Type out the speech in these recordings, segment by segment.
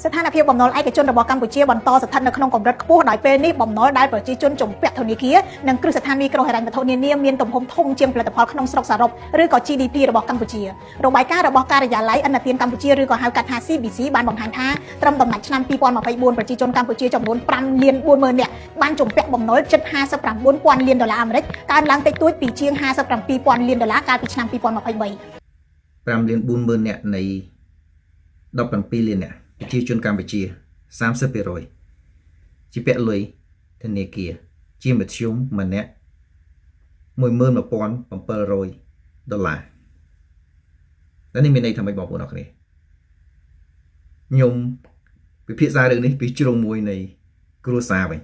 ស្ថានភាពបំណុលឯកជនរបស់កម្ពុជាបន្តស្ថិតនៅក្នុងកម្រិតខ្ពស់ដោយពេលនេះបំណុលដែលប្រជាជនជំពាក់ធនាគារនិងគ្រឹះស្ថានមីក្រូហិរញ្ញវត្ថុនានាមានទំហំធំជាងផលិតផលក្នុងស្រុកសរុបឬក៏ GDP របស់កម្ពុជារបាយការណ៍របស់ការិយាល័យឥណទានកម្ពុជាឬក៏ហៅកាត់ថា CBC បានបង្ហាញថាត្រឹមដំណាច់ឆ្នាំ2024ប្រជាជនកម្ពុជាចំនួន5លាន40,000នាក់បានជំពាក់បំណុលជិត59,000លានដុល្លារអាមេរិកកើនឡើងតិចតួចពីជាង57,000លានដុល្លារកាលពីឆ្នាំ2023 5លាន40,000នាក់នៃ17លាននាក់ប្រជាជនកម្ពុជា 30% ជាពាក់លុយធនាគារជាមធ្យមម្នាក់ 11,700 ដុល្លារតែនេះមានន័យថាម៉េចបងប្អូនអរគ្នាខ្ញុំពិភាក្សារឿងនេះពីជ្រុងមួយនៃគ្រួសារវិញ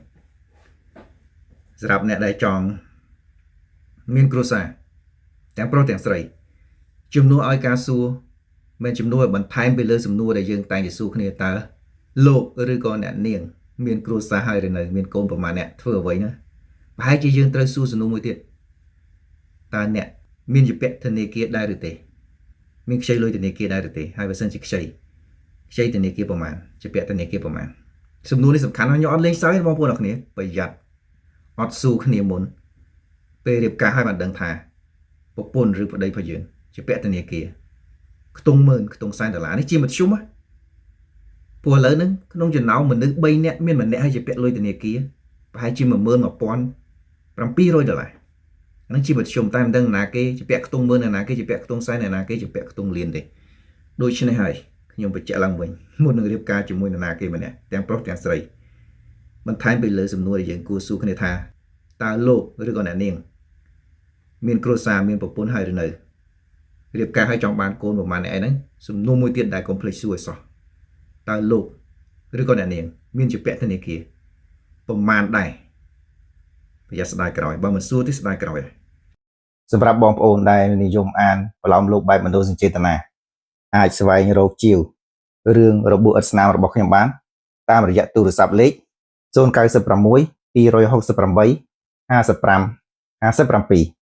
សម្រាប់អ្នកដែលចង់មានគ្រួសារទាំងប្រុសទាំងស្រីជំនួសឲ្យការសួរមិនជំនួសឲ្យបន្ថែមពីលើសំណួរដែលយើងតែងតែសួរគ្នាតើលោកឬក៏អ្នកនាងមានគ្រួសារហើយឬនៅមានកូនប្រមាណអ្នកធ្វើអ្វីណាប្រហែលជាយើងត្រូវសួរសំណួរមួយទៀតតើអ្នកមានជាពាក់ធនាគារដែរឬទេមានខ្ចីលុយធនាគារដែរឬទេហើយបើសិនជាខ្ចីធនាគារប្រមាណជាពាក់ធនាគារប្រមាណសំណួរនេះសំខាន់ណាស់ខ្ញុំអត់លេងសើចបងប្អូនអរគ្នាប្រយ័ត្នអត់សួរគ្នាមុនពេលរៀបការឲ្យបានដឹងថាប្រពន្ធឬប្តីរបស់យើងជាពាក់ធនាគារខ្ទង់10000ខ្ទង់40ដុល្លារនេះជាមធ្យមព្រោះឥឡូវហ្នឹងក្នុងចំណោមមនុស្ស3នាក់មានម្នាក់ឲ្យជាពាក់លុយធនាគារប្រហែលជា11,700ដុល្លារហ្នឹងជាមធ្យមតែមិនដឹងណាគេជាពាក់ខ្ទង់10000ណាគេជាពាក់ខ្ទង់40ណាគេជាពាក់ខ្ទង់លានទេដូច្នេះហើយខ្ញុំបញ្ជាក់ឡើងវិញមុននឹងរៀបការជាមួយនរណាគេម្នាក់ទាំងប្រុសទាំងស្រីបន្ថែមពីលើសំណួរដែលយើងគួរសួរគ្នាថាតើលោកឬក៏អ្នកនាងមានគ្រួសារមានប្រពន្ធហើយឬនៅរៀបការឲ្យចង់បានកូនប្រហែលអ្នកឯហ្នឹងសំណួរមួយទៀតដែលកុំភ្លេចសួរឲ្យសោះតើលោកឬក៏អ្នកនាងមានជាពាក់ធនាគារប្រមាណដែរប្រយ័ត្នស្ដាយក្រោយបើមិនសួរទេស្ដាយក្រោយសម្រាប់បងប្អូនដែលនិយមអានប្រឡំលោកបែបមនោសញ្ចេតនាអាចស្វែងរកជាវរឿងរបួសឥតស្នាមរបស់ខ្ញុំបានតាមរយៈទូរស័ព្ទលេខ096 268 55 57